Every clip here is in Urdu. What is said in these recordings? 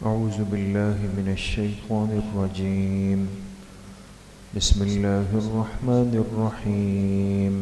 أعوذ بالله من الشيطان الرجيم. بسم الله الرحمن الرحيم.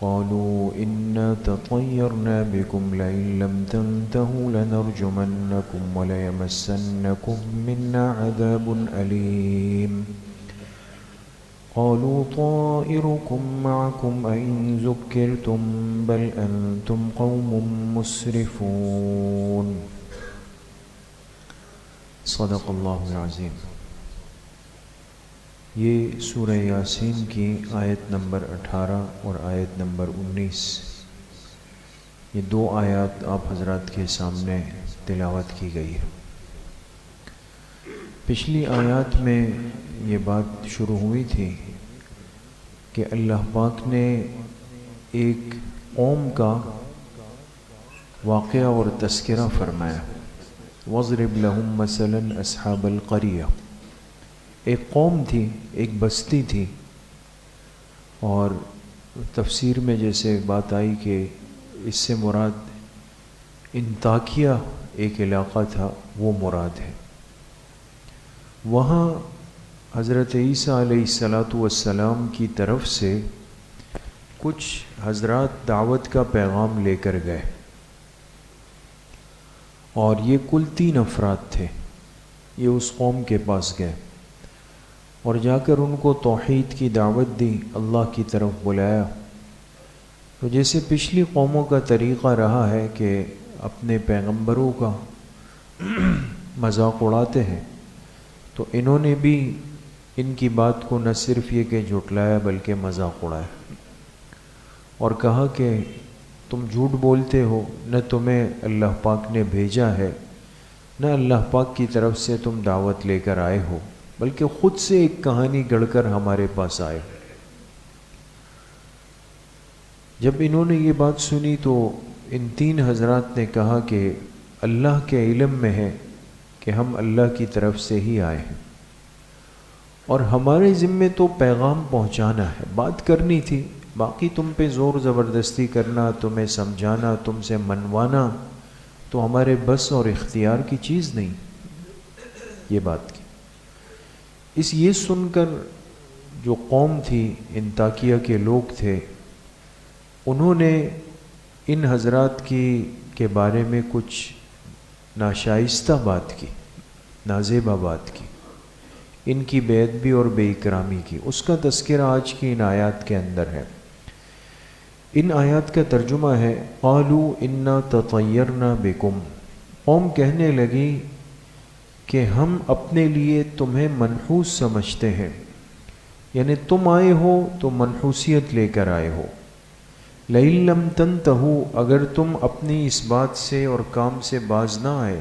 قالوا إنا تطيرنا بكم لئن لم تنتهوا لنرجمنكم وليمسنكم منا عذاب أليم. قالوا طائركم معكم أئن ذكرتم بل أنتم قوم مسرفون. صدق اللہ العظیم. یہ سورہ یاسین کی آیت نمبر 18 اور آیت نمبر 19، یہ دو آیات آپ حضرات کے سامنے تلاوت کی گئی ہے. پچھلی آیات میں یہ بات شروع ہوئی تھی کہ اللہ پاک نے ایک قوم کا واقعہ اور تذکرہ فرمایا. وَاضْرِبْ لَهُمْ مَثَلًا أَصْحَابَ الْقَرْيَةِ، ایک قوم تھی، ایک بستی تھی، اور تفسیر میں جیسے بات آئی کہ اس سے مراد انطاکیہ ایک علاقہ تھا، وہ مراد ہے. وہاں حضرت عیسیٰ علیہ السلام کی طرف سے کچھ حضرات دعوت کا پیغام لے کر گئے، اور یہ کل 3 افراد تھے. یہ اس قوم کے پاس گئے اور جا کر ان کو توحید کی دعوت دی، اللہ کی طرف بلایا. تو جیسے پچھلی قوموں کا طریقہ رہا ہے کہ اپنے پیغمبروں کا مذاق اڑاتے ہیں، تو انہوں نے بھی ان کی بات کو نہ صرف یہ کہ جھٹلایا بلکہ مذاق اڑایا اور کہا کہ تم جھوٹ بولتے ہو، نہ تمہیں اللہ پاک نے بھیجا ہے، نہ اللہ پاک کی طرف سے تم دعوت لے کر آئے ہو، بلکہ خود سے ایک کہانی گڑھ کر ہمارے پاس آئے. جب انہوں نے یہ بات سنی تو ان 3 حضرات نے کہا کہ اللہ کے علم میں ہے کہ ہم اللہ کی طرف سے ہی آئے ہیں، اور ہمارے ذمے تو پیغام پہنچانا ہے، بات کرنی تھی. باقی تم پہ زور زبردستی کرنا، تمہیں سمجھانا، تم سے منوانا تو ہمارے بس اور اختیار کی چیز نہیں. یہ بات کی. یہ سن کر جو قوم تھی، انطاکیہ کے لوگ تھے، انہوں نے ان حضرات کے بارے میں کچھ ناشائستہ بات کی، نازیبہ بات کی، ان کی بے ادبی اور بے اکرامی کی. اس کا تذکرہ آج کی ان آیات کے اندر ہے. ان آیات کا ترجمہ ہے قالوا انا تطیرنا بکم. قوم کہنے لگی کہ ہم اپنے لیے تمہیں منحوس سمجھتے ہیں، یعنی تم آئے ہو تو منحوسیت لے کر آئے ہو. لئن لم تنتہوا، اگر تم اپنی اس بات سے اور کام سے باز نہ آئے،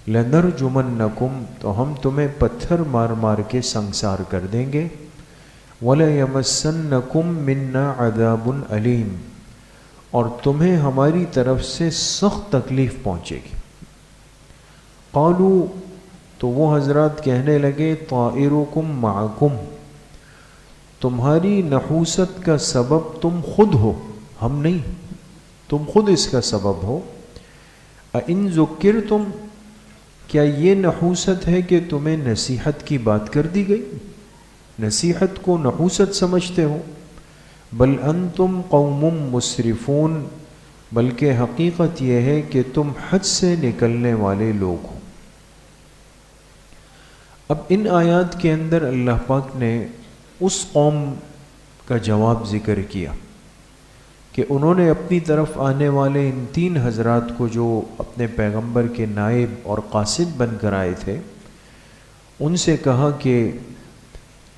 لنرجمنکم، تو ہم تمہیں پتھر مار مار کے سنگسار کر دیں گے. وَلَيَمَسَّنَّكُم مِّنَّا عَذَابٌ أَلِيمٌ، اور تمہیں ہماری طرف سے سخت تکلیف پہنچے گی. قالوا، تو وہ حضرات کہنے لگے طائرکم معکم، تمہاری نحوست کا سبب تم خود ہو، ہم نہیں، تم خود اس کا سبب ہو. اَإِن ذُكِّرْتُمْ، کیا یہ نحوست ہے کہ تمہیں نصیحت کی بات کر دی گئی؟ نصیحت کو نحوست سمجھتے ہو؟ بل انتم قوم مسرفون، بلکہ حقیقت یہ ہے کہ تم حد سے نکلنے والے لوگ ہو. اب ان آیات کے اندر اللہ پاک نے اس قوم کا جواب ذکر کیا کہ انہوں نے اپنی طرف آنے والے ان 3 حضرات کو جو اپنے پیغمبر کے نائب اور قاصد بن کر آئے تھے، ان سے کہا کہ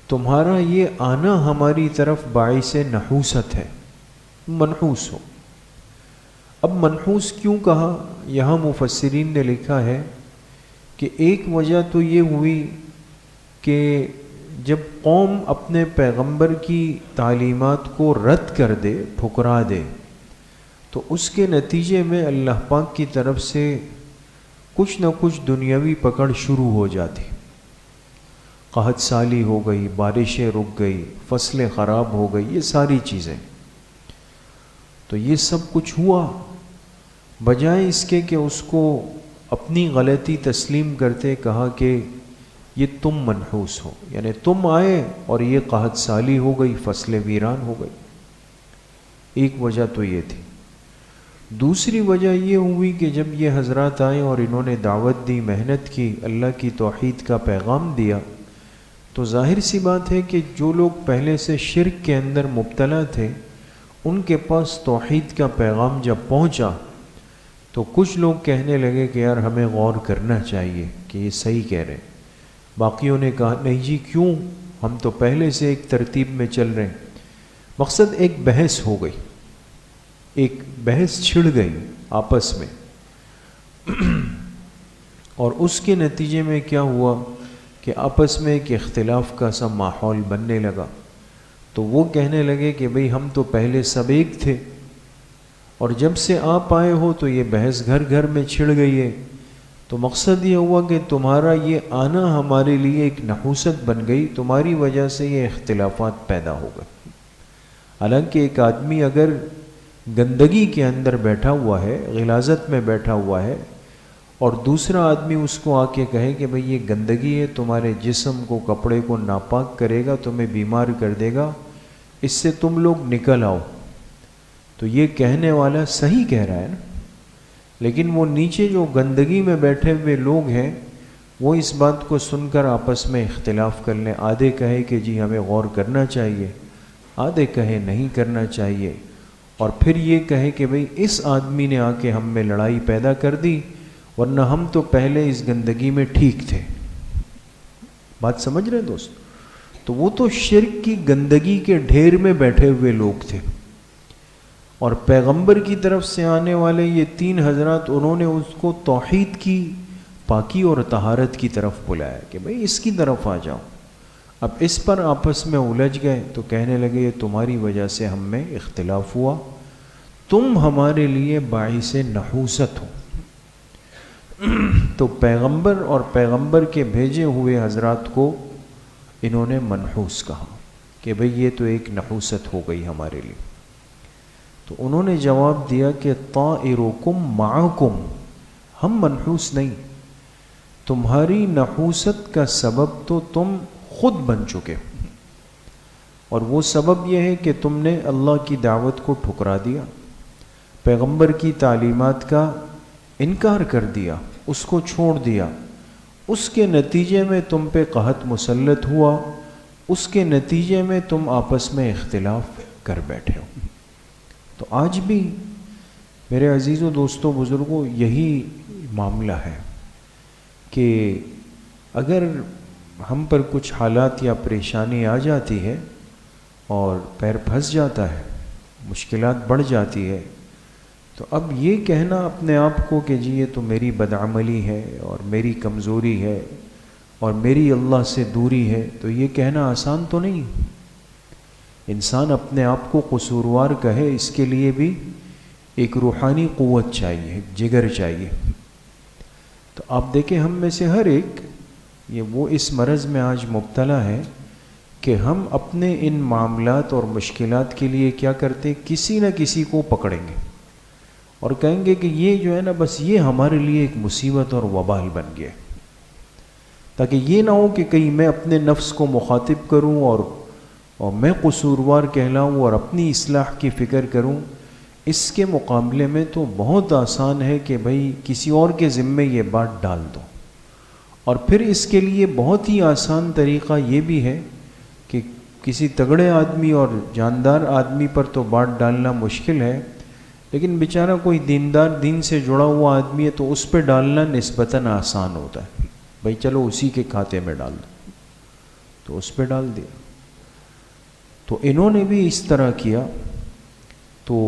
تمہارا یہ آنا ہماری طرف باعث نحوست ہے، منحوس ہو. اب منحوس کیوں کہا؟ یہاں مفسرین نے لکھا ہے کہ ایک وجہ تو یہ ہوئی کہ جب قوم اپنے پیغمبر کی تعلیمات کو رد کر دے، ٹھکرا دے، تو اس کے نتیجے میں اللہ پاک کی طرف سے کچھ نہ کچھ دنیاوی پکڑ شروع ہو جاتی. قحط سالی ہو گئی، بارشیں رک گئی، فصلیں خراب ہو گئی، یہ ساری چیزیں. تو یہ سب کچھ ہوا بجائے اس کے کہ اس کو اپنی غلطی تسلیم کرتے کہا کہ یہ تم منحوس ہو، یعنی تم آئے اور یہ قحط سالی ہو گئی، فصلیں ویران ہو گئی۔ ایک وجہ تو یہ تھی۔ دوسری وجہ یہ ہوئی کہ جب یہ حضرات آئے اور انہوں نے دعوت دی، محنت کی، اللہ کی توحید کا پیغام دیا، تو ظاہر سی بات ہے کہ جو لوگ پہلے سے شرک کے اندر مبتلا تھے ان کے پاس توحید کا پیغام جب پہنچا تو کچھ لوگ کہنے لگے کہ یار ہمیں غور کرنا چاہیے کہ یہ صحیح کہہ رہے ہیں۔ باقیوں نے کہا نہیں جی کیوں، ہم تو پہلے سے ایک ترتیب میں چل رہے ہیں۔ مقصد ایک بحث ہو گئی، ایک بحث چھڑ گئی آپس میں، اور اس کے نتیجے میں کیا ہوا کہ آپس میں ایک اختلاف کا سا ماحول بننے لگا۔ تو وہ کہنے لگے کہ بھئی ہم تو پہلے سب ایک تھے، اور جب سے آپ آئے ہو تو یہ بحث گھر گھر میں چھڑ گئی ہے۔ تو مقصد یہ ہوا کہ تمہارا یہ آنا ہمارے لیے ایک نحوست بن گئی، تمہاری وجہ سے یہ اختلافات پیدا ہو گئے۔ حالانکہ ایک آدمی اگر گندگی کے اندر بیٹھا ہوا ہے، غلاظت میں بیٹھا ہوا ہے، اور دوسرا آدمی اس کو آ کے کہے کہ بھئی یہ گندگی ہے، تمہارے جسم کو، کپڑے کو ناپاک کرے گا، تمہیں بیمار کر دے گا، اس سے تم لوگ نکل آؤ، تو یہ کہنے والا صحیح کہہ رہا ہے نا، لیکن وہ نیچے جو گندگی میں بیٹھے ہوئے لوگ ہیں وہ اس بات کو سن کر آپس میں اختلاف کر لیں۔ آدھے کہے کہ جی ہمیں غور کرنا چاہیے، آدھے کہے نہیں کرنا چاہیے، اور پھر یہ کہے کہ بھئی اس آدمی نے آ کے ہم میں لڑائی پیدا کر دی، ورنہ ہم تو پہلے اس گندگی میں ٹھیک تھے۔ بات سمجھ رہے ہیں دوست؟ تو وہ تو شرک کی گندگی کے ڈھیر میں بیٹھے ہوئے لوگ تھے، اور پیغمبر کی طرف سے آنے والے یہ 3 حضرات، انہوں نے اس کو توحید کی پاکی اور طہارت کی طرف بلایا کہ بھئی اس کی طرف آ جاؤ۔ اب اس پر آپس میں الجھ گئے تو کہنے لگے یہ تمہاری وجہ سے ہم میں اختلاف ہوا، تم ہمارے لیے باعث نحوست ہو۔ تو پیغمبر اور پیغمبر کے بھیجے ہوئے حضرات کو انہوں نے منحوس کہا کہ بھئی یہ تو ایک نحوست ہو گئی ہمارے لیے۔ تو انہوں نے جواب دیا کہ طائرکم معکم، ہم منحوس نہیں، تمہاری نحوست کا سبب تو تم خود بن چکے، اور وہ سبب یہ ہے کہ تم نے اللہ کی دعوت کو ٹھکرا دیا، پیغمبر کی تعلیمات کا انکار کر دیا، اس کو چھوڑ دیا، اس کے نتیجے میں تم پہ قحط مسلط ہوا، اس کے نتیجے میں تم آپس میں اختلاف کر بیٹھے ہو۔ تو آج بھی میرے عزیزوں، دوستوں، بزرگوں، یہی معاملہ ہے کہ اگر ہم پر کچھ حالات یا پریشانی آ جاتی ہے اور پیر پھنس جاتا ہے، مشکلات بڑھ جاتی ہے، تو اب یہ کہنا اپنے آپ کو کہ جی یہ تو میری بدعملی ہے اور میری کمزوری ہے اور میری اللہ سے دوری ہے، تو یہ کہنا آسان تو نہیں۔ انسان اپنے آپ کو قصوروار کہے، اس کے لیے بھی ایک روحانی قوت چاہیے، ایک جگر چاہیے۔ تو آپ دیکھیں ہم میں سے ہر ایک وہ اس مرض میں آج مبتلا ہے کہ ہم اپنے ان معاملات اور مشکلات کے لیے کیا کرتے، کسی نہ کسی کو پکڑیں گے اور کہیں گے کہ یہ جو ہے نا بس یہ ہمارے لیے ایک مصیبت اور وبال بن گیا، تاکہ یہ نہ ہو کہ کہیں میں اپنے نفس کو مخاطب کروں اور میں قصوروار کہلاؤں اور اپنی اصلاح کی فکر کروں۔ اس کے مقابلے میں تو بہت آسان ہے کہ بھئی کسی اور کے ذمے یہ بات ڈال دو، اور پھر اس کے لیے بہت ہی آسان طریقہ یہ بھی ہے کہ کسی تگڑے آدمی اور جاندار آدمی پر تو بات ڈالنا مشکل ہے، لیکن بیچارہ کوئی دیندار، دین سے جڑا ہوا آدمی ہے تو اس پہ ڈالنا نسبتاً آسان ہوتا ہے۔ بھئی چلو اسی کے کھاتے میں ڈال دو، تو اس پہ ڈال دیا۔ تو انہوں نے بھی اس طرح کیا، تو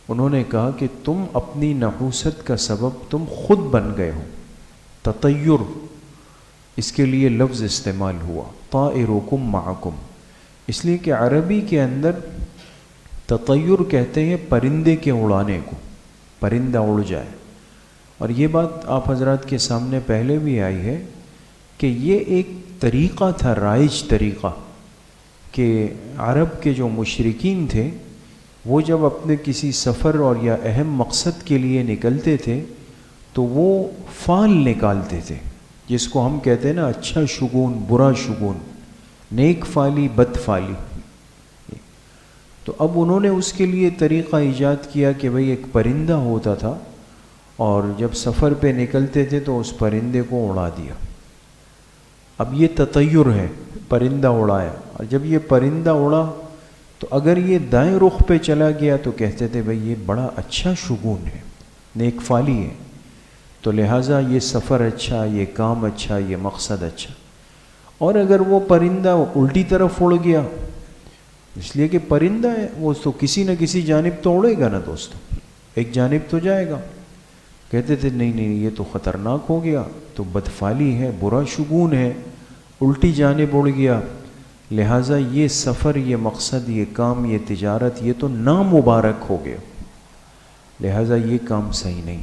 انہوں نے کہا کہ تم اپنی نحوست کا سبب تم خود بن گئے ہو۔ تطیر، اس کے لیے لفظ استعمال ہوا، طائرکم معکم، اس لیے کہ عربی کے اندر تطیر کہتے ہیں پرندے کے اڑانے کو، پرندہ اڑ جائے۔ اور یہ بات آپ حضرات کے سامنے پہلے بھی آئی ہے کہ یہ ایک طریقہ تھا، رائج طریقہ، کہ عرب کے جو مشرکین تھے وہ جب اپنے کسی سفر اور یا اہم مقصد کے لیے نکلتے تھے تو وہ فال نکالتے تھے، جس کو ہم کہتے ہیں نا اچھا شگون برا شگون، نیک فالی بد فالی۔ تو اب انہوں نے اس کے لیے طریقہ ایجاد کیا کہ بھئی ایک پرندہ ہوتا تھا، اور جب سفر پہ نکلتے تھے تو اس پرندے کو اڑا دیا۔ اب یہ تطیر ہے، پرندہ اڑایا، اور جب یہ پرندہ اڑا تو اگر یہ دائیں رخ پہ چلا گیا تو کہتے تھے بھئی یہ بڑا اچھا شگون ہے، نیک فالی ہے، تو لہٰذا یہ سفر اچھا، یہ کام اچھا، یہ مقصد اچھا۔ اور اگر وہ پرندہ الٹی طرف اڑ گیا، اس لیے کہ پرندہ ہے وہ تو کسی نہ کسی جانب تو اڑے گا نا دوستو، ایک جانب تو جائے گا، کہتے تھے نہیں نہیں یہ تو خطرناک ہو گیا، تو بدفالی ہے، برا شگون ہے، الٹی جانب اڑ گیا، لہٰذا یہ سفر، یہ مقصد، یہ کام، یہ تجارت، یہ تو نامبارک ہو گیا، لہٰذا یہ کام صحیح نہیں۔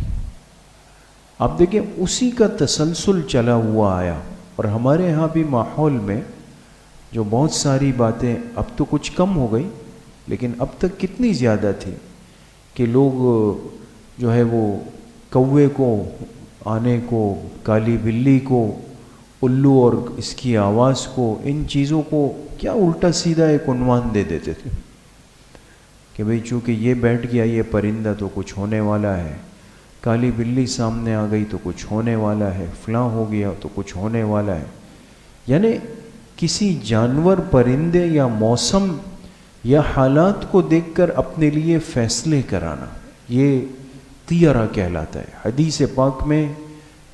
آپ دیکھیں اسی کا تسلسل چلا ہوا آیا، اور ہمارے ہاں بھی ماحول میں جو بہت ساری باتیں، اب تو کچھ کم ہو گئی لیکن اب تک کتنی زیادہ تھی کہ لوگ جو ہے وہ کوے کو، آنے کو، کالی بلی کو، الو اور اس کی آواز کو، ان چیزوں کو کیا الٹا سیدھا ایک عنوان دے دیتے تھے کہ بھئی چونکہ یہ بیٹھ گیا یہ پرندہ تو کچھ ہونے والا ہے، کالی بلی سامنے آ گئی تو کچھ ہونے والا ہے، فلاں ہو گیا تو کچھ ہونے والا ہے۔ یعنی کسی جانور، پرندے یا موسم یا حالات کو دیکھ کر اپنے لیے فیصلے کرانا، یہ طیرہ کہلاتا ہے۔ حدیث پاک میں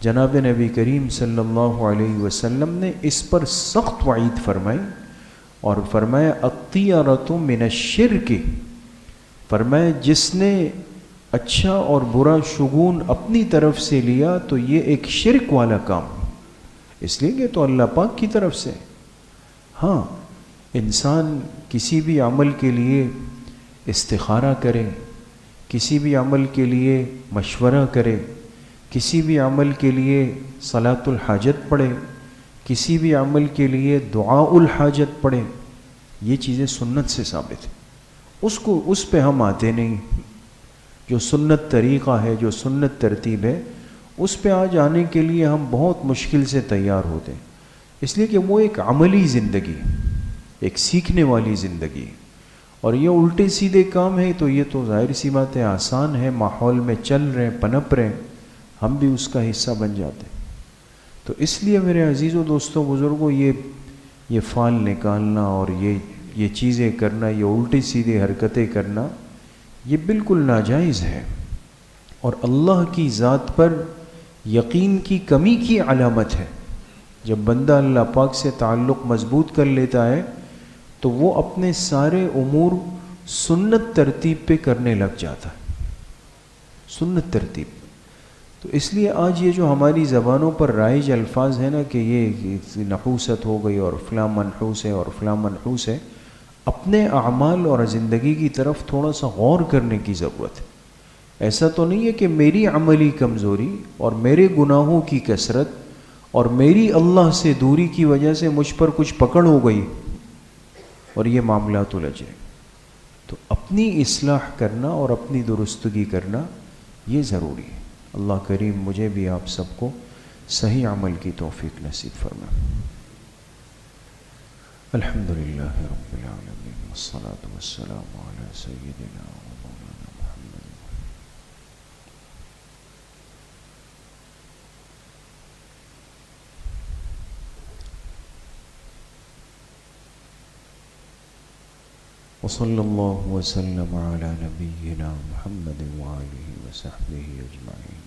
جناب نبی کریم صلی اللہ علیہ وسلم نے اس پر سخت وعید فرمائی، اور فرمایا الطیرۃ من الشرک، فرمایا جس نے اچھا اور برا شگون اپنی طرف سے لیا تو یہ ایک شرک والا کام، اس لیے کہ تو اللہ پاک کی طرف سے۔ ہاں انسان کسی بھی عمل کے لیے استخارہ کرے، کسی بھی عمل کے لیے مشورہ کرے، کسی بھی عمل کے لیے صلاۃ الحاجت پڑھے، کسی بھی عمل کے لیے دعاء الحاجت پڑھے، یہ چیزیں سنت سے ثابت ہیں، اس پہ ہم آتے نہیں۔ جو سنت طریقہ ہے، جو سنت ترتیب ہے، اس پہ آج آنے کے لیے ہم بہت مشکل سے تیار ہوتے ہیں، اس لیے کہ وہ ایک عملی زندگی، ایک سیکھنے والی زندگی، اور یہ الٹے سیدھے کام ہے تو یہ تو ظاہر سی بات ہے آسان ہے، ماحول میں چل رہے ہیں، پنپ رہے ہیں، ہم بھی اس کا حصہ بن جاتے ہیں۔ تو اس لیے میرے عزیزوں، دوستوں، بزرگوں، یہ فال نکالنا اور یہ چیزیں کرنا، یہ الٹی سیدھے حرکتیں کرنا، یہ بالکل ناجائز ہے، اور اللہ کی ذات پر یقین کی کمی کی علامت ہے۔ جب بندہ اللہ پاک سے تعلق مضبوط کر لیتا ہے تو وہ اپنے سارے امور سنت ترتیب پہ کرنے لگ جاتا ہے، سنت ترتیب۔ تو اس لیے آج یہ جو ہماری زبانوں پر رائج الفاظ ہیں نا کہ یہ نحوست ہو گئی اور فلاں منحوس ہے اور فلاں منحوس ہے، اپنے اعمال اور زندگی کی طرف تھوڑا سا غور کرنے کی ضرورت ہے۔ ایسا تو نہیں ہے کہ میری عملی کمزوری اور میرے گناہوں کی کثرت اور میری اللہ سے دوری کی وجہ سے مجھ پر کچھ پکڑ ہو گئی اور یہ معاملات الجھ گئے۔ تو اپنی اصلاح کرنا اور اپنی درستگی کرنا یہ ضروری ہے۔ اللہ کریم مجھے بھی آپ سب کو صحیح عمل کی توفیق نصیب فرمائے۔ الحمدللہ رب العالمین والصلاة والسلام علی سیدنا و مولانا محمد۔ وصلی اللہ وسلم علی نبینا محمد وآلہ وصحبہ اجمعین۔